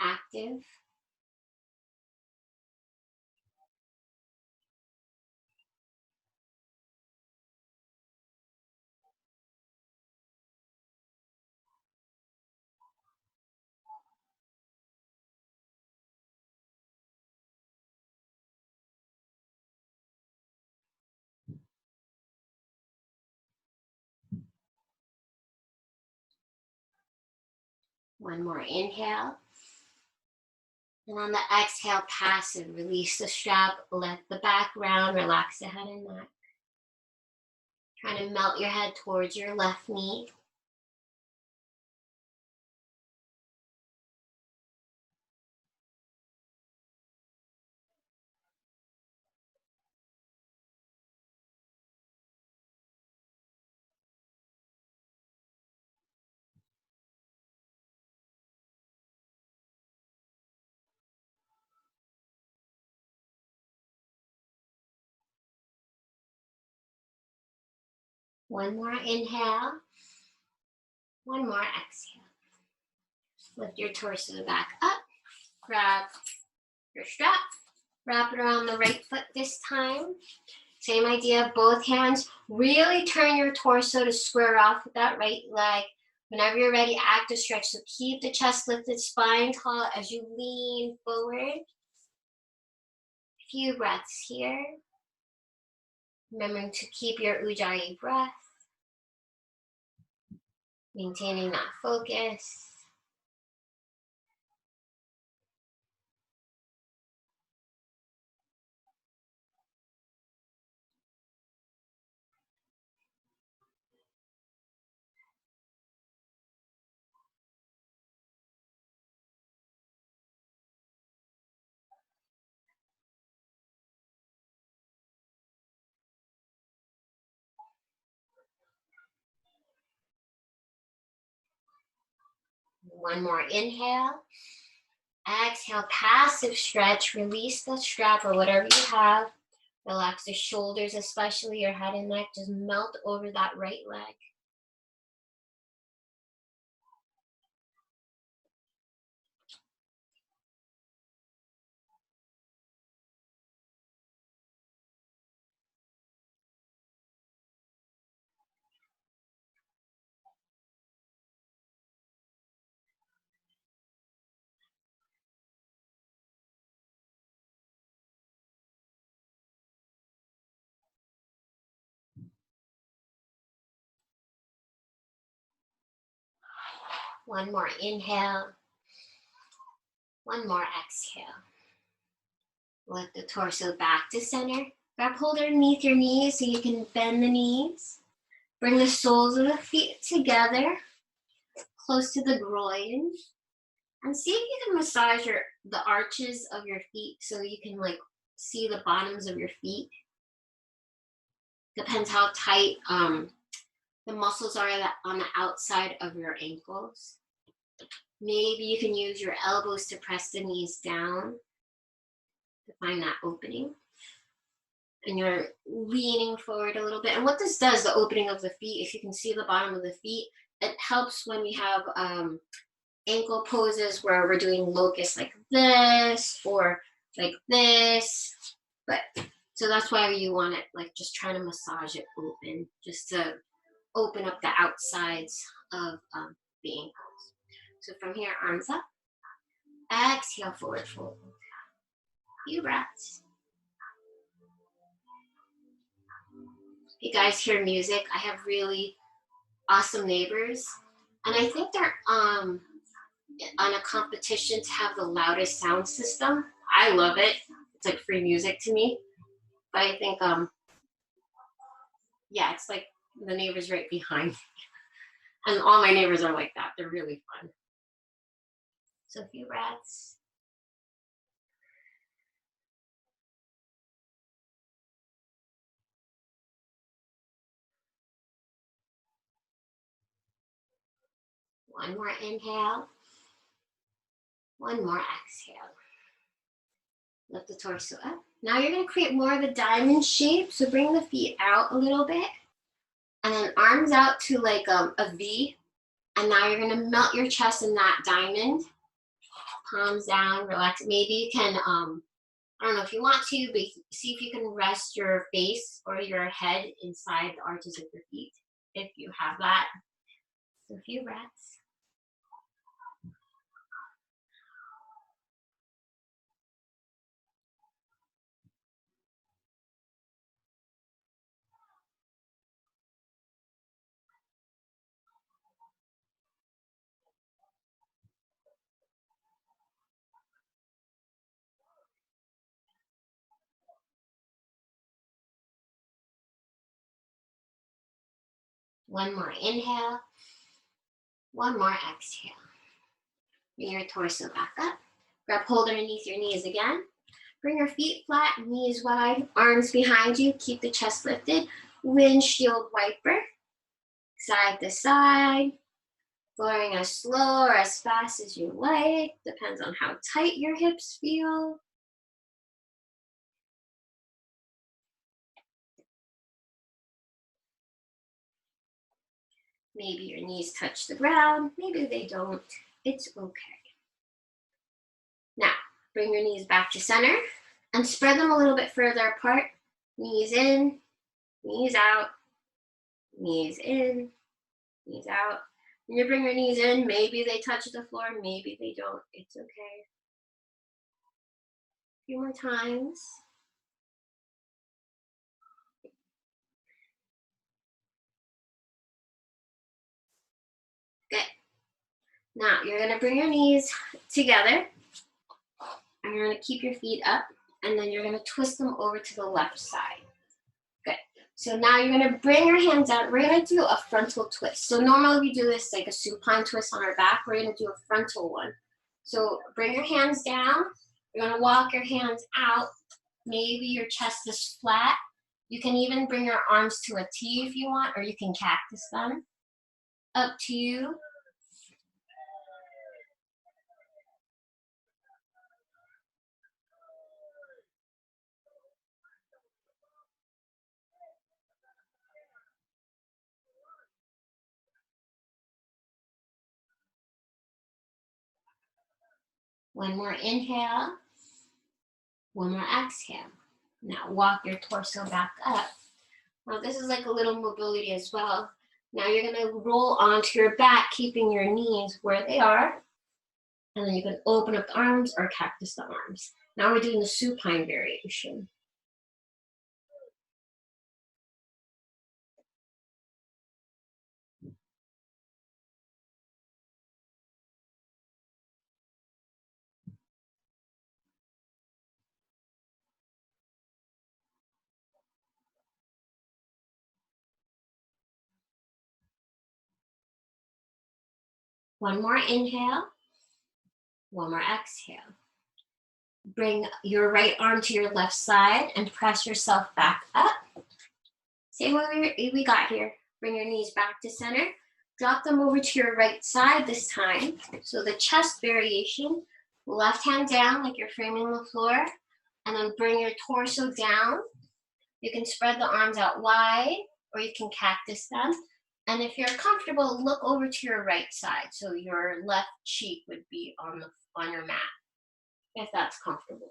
Active. One more inhale. And on the exhale, passive, release the strap, let the back round, relax the head and neck. Trying to melt your head towards your left knee. One more inhale. One more exhale. Lift your torso back up. Grab your strap. Wrap it around the right foot this time. Same idea, both hands. Really turn your torso to square off with that right leg. Whenever you're ready, active stretch. So keep the chest lifted, spine tall as you lean forward. A few breaths here. Remembering to keep your Ujjayi breath. Maintaining that focus. One more inhale. Exhale, passive stretch. Release the strap or whatever you have. Relax the shoulders, especially your head and neck. Just melt over that right leg. One more inhale. One more exhale. Lift the torso back to center. Grab hold underneath your knees so you can bend the knees. Bring the soles of the feet together, close to the groin. And see if you can massage the arches of your feet so you can like see the bottoms of your feet. Depends how tight the muscles are on the outside of your ankles. Maybe you can use your elbows to press the knees down to find that opening. And you're leaning forward a little bit. And what this does, the opening of the feet, if you can see the bottom of the feet, it helps when we have ankle poses where we're doing locust like this or like this. But so that's why you want it like just trying to massage it open, just to open up the outsides of the ankles. So from here, arms up. Exhale, forward fold. Few breaths. If you guys hear music, I have really awesome neighbors. And I think they're on a competition to have the loudest sound system. I love it. It's like free music to me. But I think, yeah, it's like the neighbors right behind. And all my neighbors are like that. They're really fun. So a few breaths. One more inhale. One more exhale. Lift the torso up. Now you're going to create more of a diamond shape. So bring the feet out a little bit. And then arms out to like a V. And now you're going to melt your chest in that diamond. Palms down, relax. Maybe you can, I don't know if you want to, but see if you can rest your face or your head inside the arches of your feet, if you have that. So a few breaths. One more inhale. One more exhale. Bring your torso back up. Grab hold underneath your knees again. Bring your feet flat, knees wide, arms behind you. Keep the chest lifted. Windshield wiper. Side to side. Going as slow or as fast as you like. Depends on how tight your hips feel. Maybe your knees touch the ground. Maybe they don't. It's okay. Now, bring your knees back to center and spread them a little bit further apart. Knees in, knees out, knees in, knees out. When you bring your knees in, maybe they touch the floor, maybe they don't. It's okay. A few more times. Good. Now, you're going to bring your knees together, and you're going to keep your feet up, and then you're going to twist them over to the left side. Good. So now you're going to bring your hands out. We're going to do a frontal twist. So normally we do this like a supine twist on our back. We're going to do a frontal one. So bring your hands down. You're going to walk your hands out. Maybe your chest is flat. You can even bring your arms to a T if you want, or you can cactus them. Up to you. One more inhale. One more exhale. Now walk your torso back up. Now this is like a little mobility as well. Now you're gonna roll onto your back, keeping your knees where they are. And then you can open up the arms or cactus the arms. Now we're doing the supine variation. One more inhale. One more exhale. Bring your right arm to your left side and press yourself back up. Same way we got here. Bring your knees back to center. Drop them over to your right side this time. So the chest variation, left hand down like you're framing the floor, and then bring your torso down. You can spread the arms out wide, or you can cactus them. And if you're comfortable, look over to your right side. So your left cheek would be on your mat, if that's comfortable.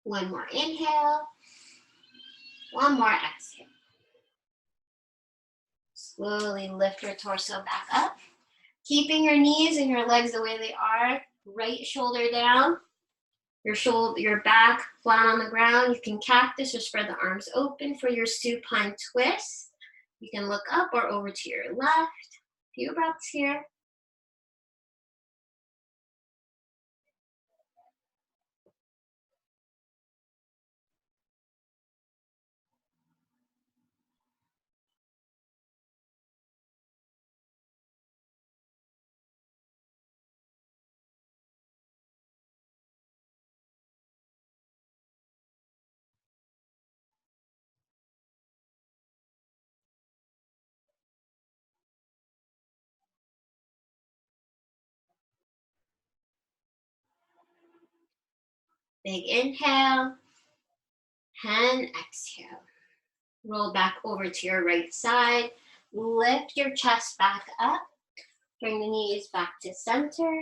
One more inhale. One more exhale. Slowly lift your torso back up. Keeping your knees and your legs the way they are. Right shoulder down. Your back flat on the ground. You can cactus or spread the arms open for your supine twist. You can look up or over to your left. Few breaths here. Big inhale and exhale. Roll back over to your right side. Lift your chest back up. Bring the knees back to center.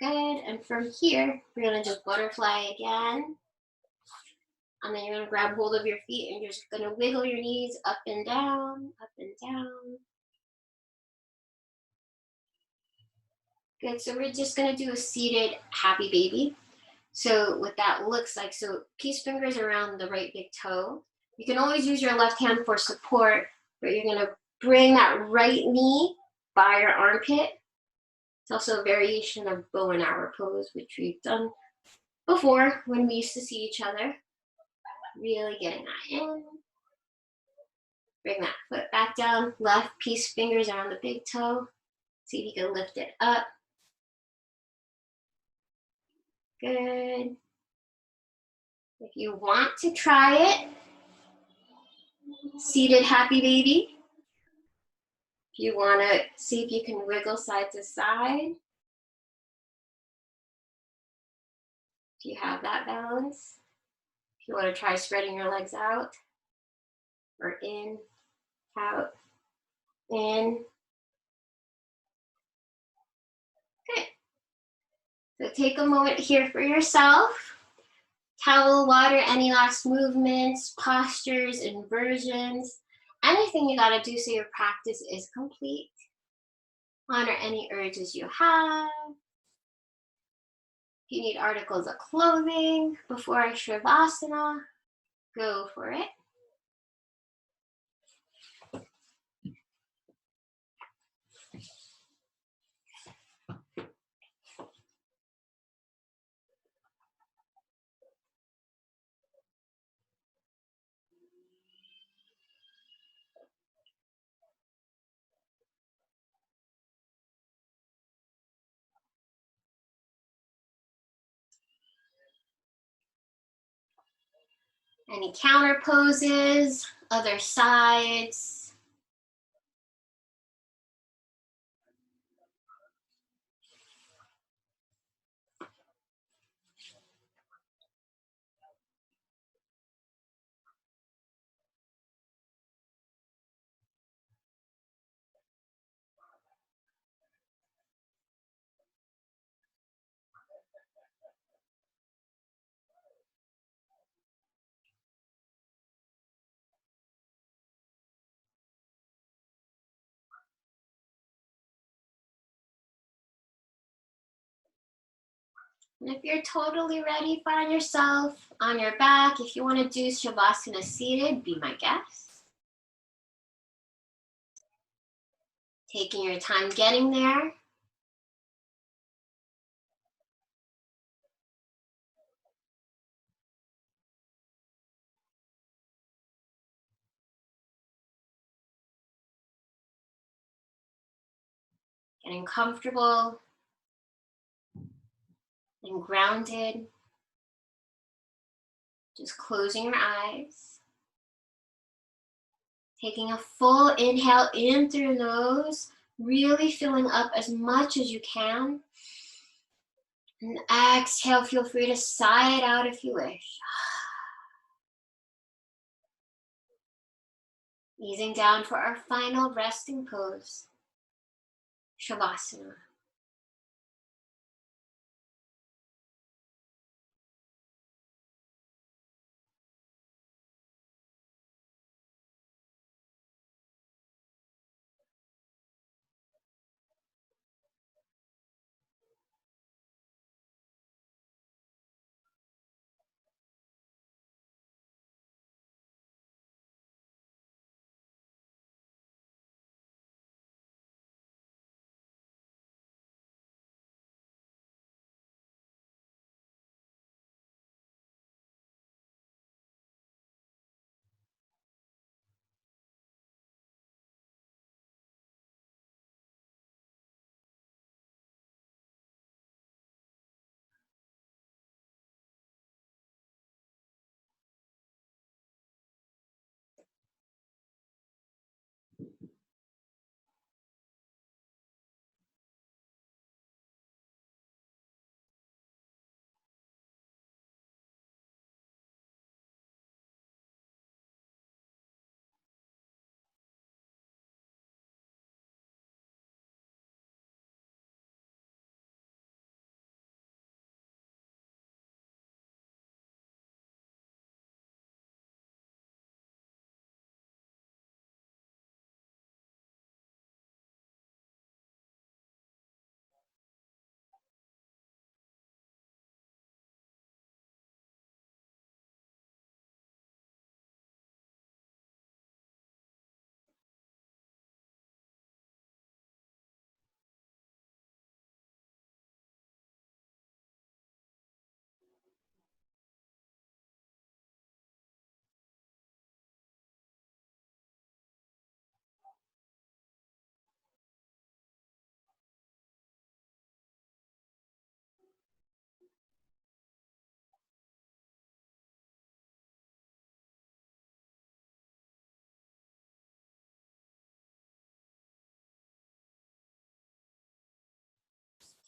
Good. And from here, we're going to just butterfly again. And then you're going to grab hold of your feet and you're just going to wiggle your knees up and down, up and down. Good. So we're just going to do a seated happy baby. So what that looks like, so peace fingers around the right big toe. You can always use your left hand for support, but you're going to bring that right knee by your armpit. It's also a variation of bow and arrow pose, which we've done before when we used to see each other. Really getting that in. Bring that foot back down. Left peace fingers around the big toe. See if you can lift it up. Good. If you want to try it, seated happy baby. If you want to see if you can wiggle side to side. If you have that balance. If you want to try spreading your legs out or in, out, in. Good. So take a moment here for yourself. Towel, water, any last movements, postures, inversions, anything you gotta do so your practice is complete. Honor any urges you have. If you need articles of clothing before a Shavasana, go for it. Any counter poses, other sides. And if you're totally ready, find yourself on your back. If you want to do Shavasana seated, be my guest. Taking your time getting there. Getting comfortable and grounded. Just closing your eyes. Taking a full inhale in through your nose, really filling up as much as you can. And exhale, feel free to sigh it out if you wish. Easing down for our final resting pose, Shavasana.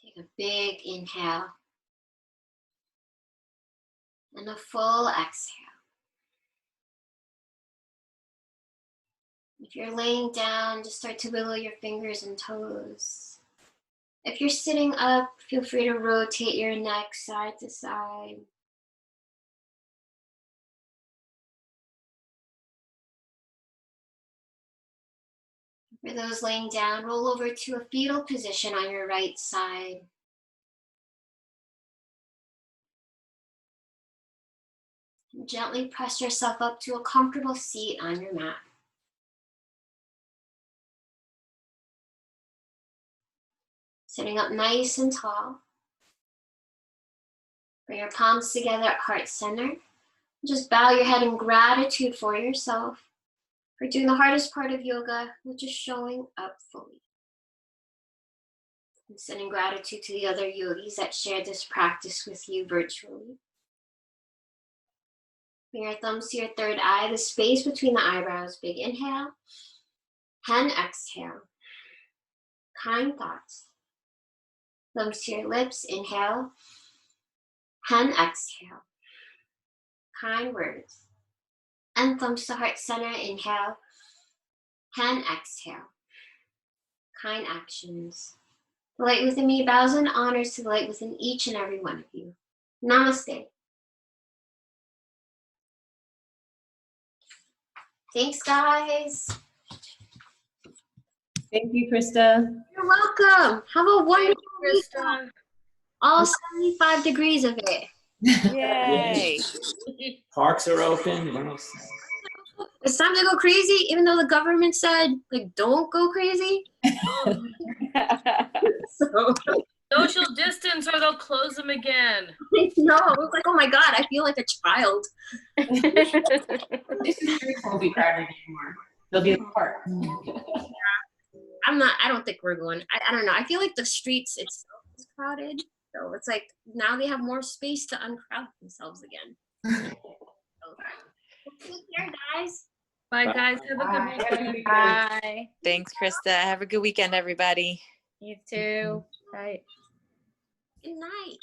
Take a big inhale and a full exhale. If you're laying down, just start to wiggle your fingers and toes. If you're sitting up, feel free to rotate your neck side to side. For those laying down, roll over to a fetal position on your right side. And gently press yourself up to a comfortable seat on your mat. Sitting up nice and tall. Bring your palms together at heart center. Just bow your head in gratitude for yourself, for doing the hardest part of yoga, which is showing up fully. And sending gratitude to the other yogis that shared this practice with you virtually. Bring your thumbs to your third eye, the space between the eyebrows. Big inhale and exhale. Kind thoughts. Thumbs to your lips. Inhale and exhale. Kind words. And thumbs to heart center. Inhale and exhale. Kind actions. The light within me bows and honors to the light within each and every one of you. Namaste. Thanks, guys. Thank you, Krista. You're welcome. Have a wonderful week. Krista. All 75 degrees of it. Yay. Parks are open. What else? It's time to go crazy, even though the government said, like, don't go crazy. So, Social distance or they'll close them again. no, I was like, oh my God, I feel like a child. This streets won't be crowded anymore. They'll be apart. I don't think we're going. I don't know. I feel like the streets itself is crowded. So it's like now they have more space to uncrowd themselves again. So, take care, guys. Bye, guys. Have a good weekend. Bye. Thanks, Krista. Have a good weekend, everybody. You too. Bye. Good night.